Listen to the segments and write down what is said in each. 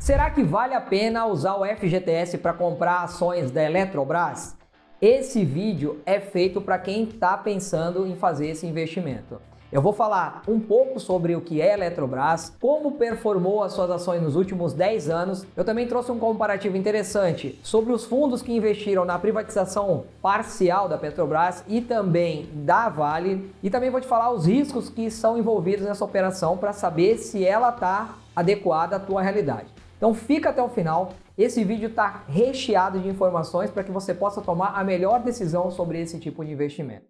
Será que vale a pena usar o FGTS para comprar ações da Eletrobras? Esse vídeo é feito para quem está pensando em fazer esse investimento. Eu vou falar um pouco sobre o que é a Eletrobras, como performou as suas ações nos últimos 10 anos. Eu também trouxe um comparativo interessante sobre os fundos que investiram na privatização parcial da Petrobras e também da Vale. E também vou te falar os riscos que são envolvidos nessa operação para saber se ela está adequada à tua realidade. Então fica até o final. Esse vídeo está recheado de informações para que você possa tomar a melhor decisão sobre esse tipo de investimento.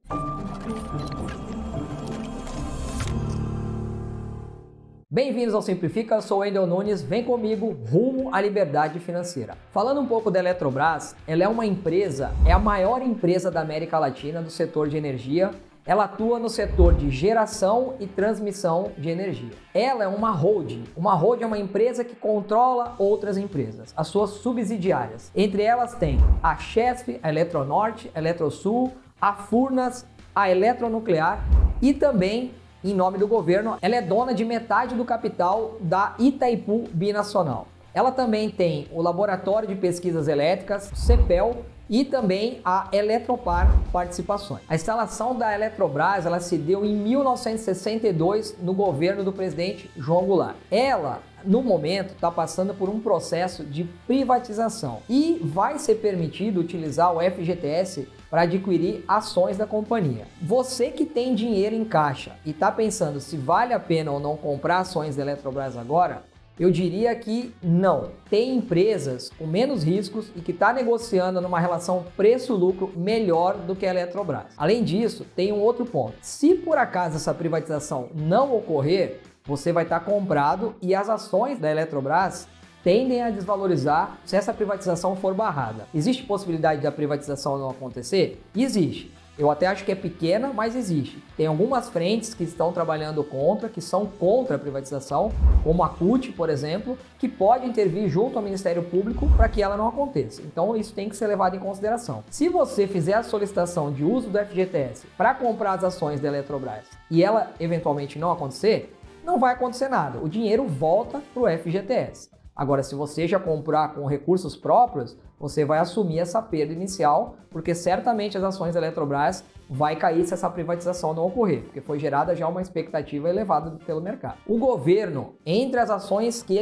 Bem-vindos ao Simplifica, eu sou o Wendel Nunes, vem comigo rumo à liberdade financeira. Falando um pouco da Eletrobras, ela é uma empresa, é a maior empresa da América Latina do setor de energia. Ela atua no setor de geração e transmissão de energia. Ela é uma holding. Uma holding é uma empresa que controla outras empresas, as suas subsidiárias. Entre elas tem a Chesf, a Eletronorte, a Eletrosul, a Furnas, a Eletronuclear e também, em nome do governo, ela é dona de metade do capital da Itaipu Binacional. Ela também tem o Laboratório de Pesquisas Elétricas, o CEPEL, e também a Eletropar Participações. A instalação da Eletrobras ela se deu em 1962 no governo do presidente João Goulart. Ela, no momento, está passando por um processo de privatização e vai ser permitido utilizar o FGTS para adquirir ações da companhia. Você que tem dinheiro em caixa e está pensando se vale a pena ou não comprar ações da Eletrobras agora, eu diria que não. Tem empresas com menos riscos e que está negociando numa relação preço-lucro melhor do que a Eletrobras. Além disso, tem um outro ponto. Se por acaso essa privatização não ocorrer, você vai estar comprado e as ações da Eletrobras tendem a desvalorizar se essa privatização for barrada. Existe possibilidade da privatização não acontecer? Existe. Eu até acho que é pequena, mas existe. Tem algumas frentes que estão trabalhando contra, que são contra a privatização, como a CUT, por exemplo, que pode intervir junto ao Ministério Público para que ela não aconteça. Então isso tem que ser levado em consideração. Se você fizer a solicitação de uso do FGTS para comprar as ações da Eletrobras e ela eventualmente não acontecer, não vai acontecer nada. O dinheiro volta para o FGTS. Agora, se você já comprar com recursos próprios, você vai assumir essa perda inicial, porque certamente as ações da Eletrobras vai cair se essa privatização não ocorrer, porque foi gerada já uma expectativa elevada pelo mercado. O governo, entre as ações que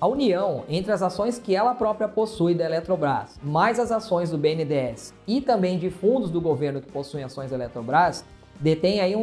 a União, entre as ações que ela própria possui da Eletrobras, mais as ações do BNDES e também de fundos do governo que possuem ações da Eletrobras, detém aí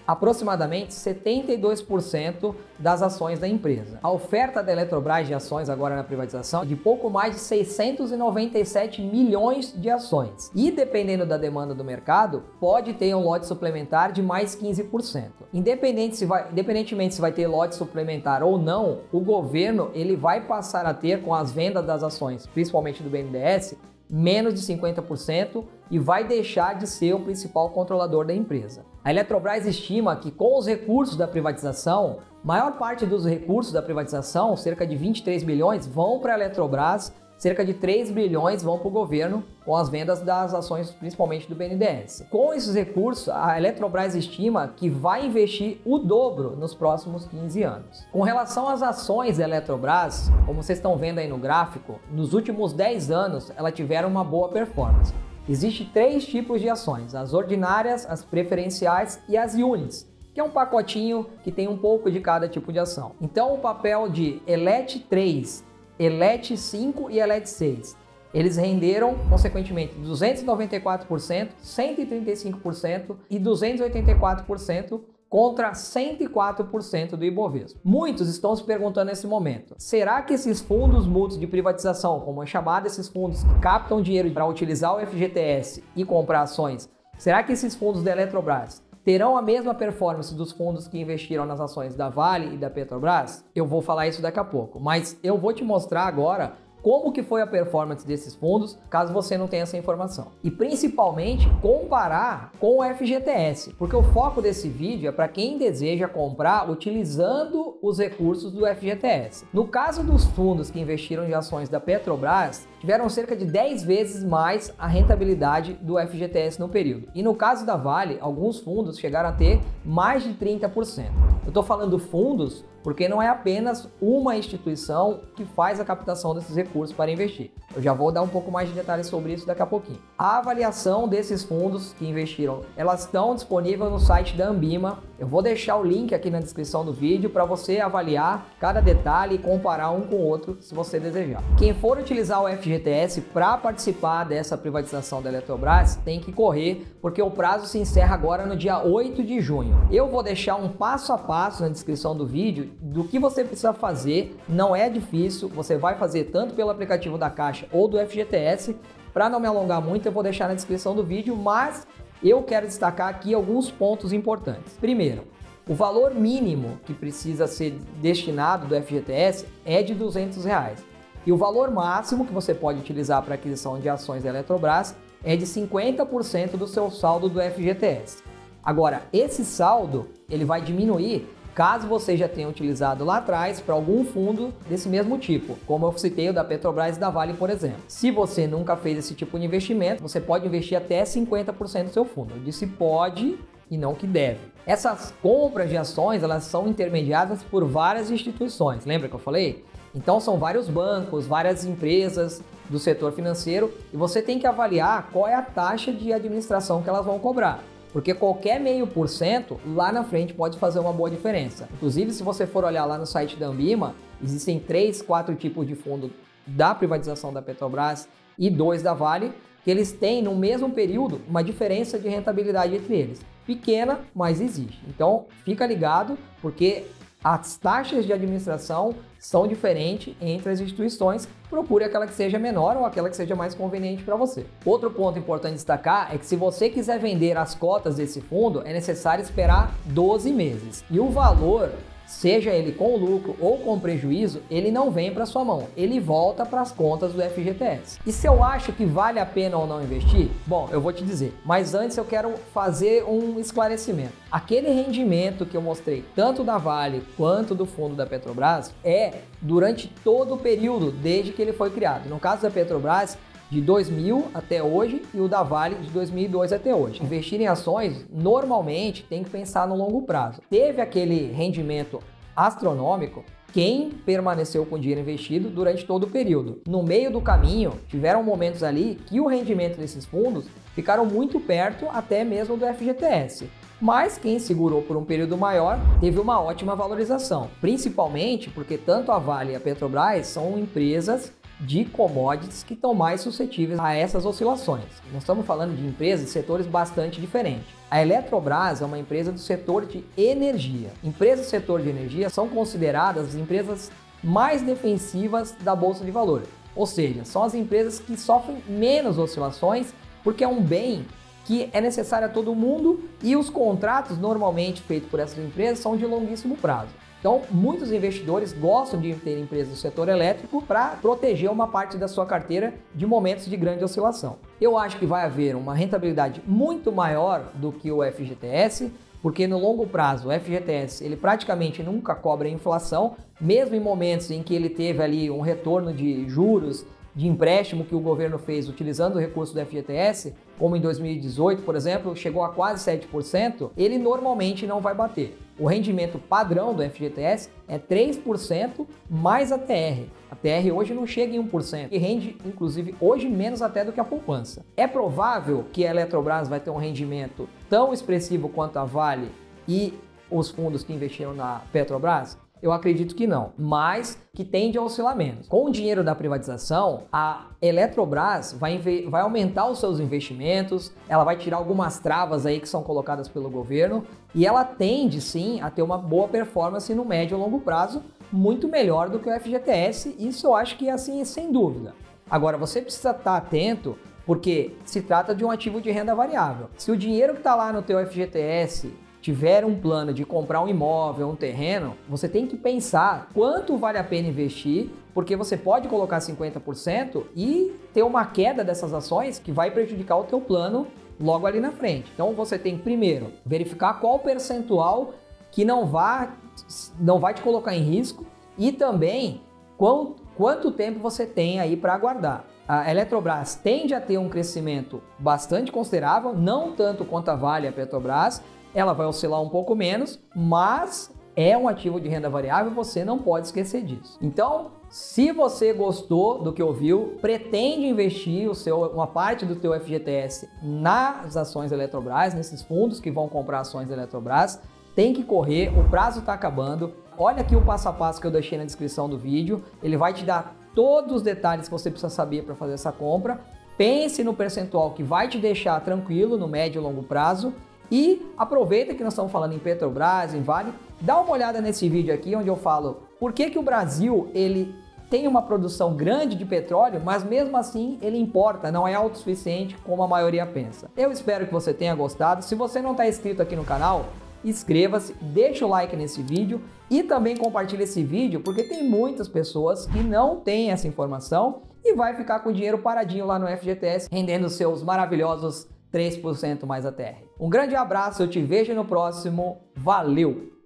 aproximadamente 72% das ações da empresa. A oferta da Eletrobras de ações agora na privatização é de pouco mais de 697 milhões de ações. E dependendo da demanda do mercado, pode ter um lote suplementar de mais 15%. Independentemente se vai ter lote suplementar ou não, o governo ele vai passar a ter com as vendas das ações, principalmente do BNDES, menos de 50% e vai deixar de ser o principal controlador da empresa. A Eletrobras estima que com os recursos da privatização, maior parte dos recursos da privatização, cerca de 23 bilhões, vão para a Eletrobras, cerca de 3 bilhões vão para o governo com as vendas das ações, principalmente do BNDES. Com esses recursos, a Eletrobras estima que vai investir o dobro nos próximos 15 anos. Com relação às ações da Eletrobras, como vocês estão vendo aí no gráfico, nos últimos 10 anos elas tiveram uma boa performance. Existem 3 tipos de ações, as ordinárias, as preferenciais e as units, que é um pacotinho que tem um pouco de cada tipo de ação. Então o papel de ELET 3, ELET 5 e ELET 6. Eles renderam, consequentemente, 294%, 135% e 284% contra 104% do Ibovespa. Muitos estão se perguntando nesse momento, será que esses fundos mútuos de privatização, como é chamado esses fundos que captam dinheiro para utilizar o FGTS e comprar ações, será que esses fundos da Eletrobras terão a mesma performance dos fundos que investiram nas ações da Vale e da Petrobras? Eu vou falar isso daqui a pouco, mas eu vou te mostrar agora como que foi a performance desses fundos, caso você não tenha essa informação. E principalmente comparar com o FGTS, porque o foco desse vídeo é para quem deseja comprar utilizando os recursos do FGTS. No caso dos fundos que investiram em ações da Petrobras, tiveram cerca de 10 vezes mais a rentabilidade do FGTS no período. E no caso da Vale, alguns fundos chegaram a ter mais de 30%. Eu estou falando fundos porque não é apenas uma instituição que faz a captação desses recursos para investir. Eu já vou dar um pouco mais de detalhes sobre isso daqui a pouquinho. A avaliação desses fundos que investiram, elas estão disponíveis no site da Anbima. Eu vou deixar o link aqui na descrição do vídeo para você avaliar cada detalhe e comparar um com o outro, se você desejar. Quem for utilizar o FGTS para participar dessa privatização da Eletrobras tem que correr, porque o prazo se encerra agora no dia 8 de junho. Eu vou deixar um passo a passo na descrição do vídeo do que você precisa fazer. Não é difícil, você vai fazer tanto pelo aplicativo da Caixa ou do FGTS. Para não me alongar muito, eu vou deixar na descrição do vídeo, mas eu quero destacar aqui alguns pontos importantes. Primeiro, o valor mínimo que precisa ser destinado do FGTS é de R$200. E o valor máximo que você pode utilizar para aquisição de ações da Eletrobras é de 50% do seu saldo do FGTS. Agora, esse saldo ele vai diminuir caso você já tenha utilizado lá atrás para algum fundo desse mesmo tipo, como eu citei o da Petrobras e da Vale, por exemplo. Se você nunca fez esse tipo de investimento, você pode investir até 50% do seu fundo. Eu disse pode e não que deve. Essas compras de ações, elas são intermediadas por várias instituições, lembra que eu falei? Então são vários bancos, várias empresas do setor financeiro e você tem que avaliar qual é a taxa de administração que elas vão cobrar. Porque qualquer 0,5% lá na frente pode fazer uma boa diferença. Inclusive, se você for olhar lá no site da Anbima, existem 3, 4 tipos de fundo da privatização da Petrobras e 2 da Vale, que eles têm no mesmo período uma diferença de rentabilidade entre eles. Pequena, mas existe. Então, fica ligado, porque as taxas de administração são diferentes entre as instituições. Procure aquela que seja menor ou aquela que seja mais conveniente para você. Outro ponto importante destacar é que se você quiser vender as cotas desse fundo, é necessário esperar 12 meses. E o valor, seja ele com lucro ou com prejuízo, ele não vem para sua mão, ele volta para as contas do FGTS. E se eu acho que vale a pena ou não investir? Bom, eu vou te dizer, mas antes eu quero fazer um esclarecimento. Aquele rendimento que eu mostrei, tanto da Vale quanto do fundo da Petrobras, é durante todo o período, desde que ele foi criado. No caso da Petrobras, de 2000 até hoje, e o da Vale de 2002 até hoje. Investir em ações, normalmente, tem que pensar no longo prazo. Teve aquele rendimento astronômico quem permaneceu com o dinheiro investido durante todo o período. No meio do caminho, tiveram momentos ali que o rendimento desses fundos ficaram muito perto até mesmo do FGTS. Mas quem segurou por um período maior teve uma ótima valorização, principalmente porque tanto a Vale e a Petrobras são empresas de commodities que estão mais suscetíveis a essas oscilações. Nós estamos falando de empresas de setores bastante diferentes. A Eletrobras é uma empresa do setor de energia. Empresas do setor de energia são consideradas as empresas mais defensivas da Bolsa de Valores. Ou seja, são as empresas que sofrem menos oscilações porque é um bem que é necessário a todo mundo e os contratos normalmente feitos por essas empresas são de longuíssimo prazo. Então, muitos investidores gostam de ter empresas do setor elétrico para proteger uma parte da sua carteira de momentos de grande oscilação. Eu acho que vai haver uma rentabilidade muito maior do que o FGTS, porque no longo prazo o FGTS ele praticamente nunca cobra inflação, mesmo em momentos em que ele teve ali um retorno de juros, de empréstimo que o governo fez utilizando o recurso do FGTS, como em 2018, por exemplo, chegou a quase 7%, ele normalmente não vai bater. O rendimento padrão do FGTS é 3% mais a TR. A TR hoje não chega em 1% e rende, inclusive, hoje menos até do que a poupança. É provável que a Eletrobras vai ter um rendimento tão expressivo quanto a Vale e os fundos que investiram na Petrobras? Eu acredito que não, mas que tende a oscilar menos. Com o dinheiro da privatização, a Eletrobras vai aumentar os seus investimentos, ela vai tirar algumas travas aí que são colocadas pelo governo e ela tende sim a ter uma boa performance no médio e longo prazo, muito melhor do que o FGTS, isso eu acho que é assim, sem dúvida. Agora, você precisa estar atento porque se trata de um ativo de renda variável. Se o dinheiro que está lá no teu FGTS tiver um plano de comprar um imóvel, um terreno, você tem que pensar quanto vale a pena investir, porque você pode colocar 50% e ter uma queda dessas ações que vai prejudicar o teu plano logo ali na frente. Então você tem que primeiro verificar qual percentual que não vai te colocar em risco e também quanto tempo você tem aí para aguardar. A Eletrobras tende a ter um crescimento bastante considerável, não tanto quanto a Vale e a Petrobras. Ela vai oscilar um pouco menos, mas é um ativo de renda variável, você não pode esquecer disso. Então, se você gostou do que ouviu, pretende investir uma parte do teu FGTS nas ações da Eletrobras, nesses fundos que vão comprar ações da Eletrobras, tem que correr, o prazo está acabando. Olha aqui o passo a passo que eu deixei na descrição do vídeo, ele vai te dar todos os detalhes que você precisa saber para fazer essa compra. Pense no percentual que vai te deixar tranquilo no médio e longo prazo e aproveita que nós estamos falando em Petrobras, em Vale, dá uma olhada nesse vídeo aqui onde eu falo por que o Brasil ele tem uma produção grande de petróleo, mas mesmo assim ele importa, não é autossuficiente como a maioria pensa. Eu espero que você tenha gostado. Se você não está inscrito aqui no canal, inscreva-se, deixa o like nesse vídeo e também compartilhe esse vídeo, porque tem muitas pessoas que não têm essa informação e vai ficar com o dinheiro paradinho lá no FGTS, rendendo seus maravilhosos 3% mais ATR. Um grande abraço, eu te vejo no próximo. Valeu!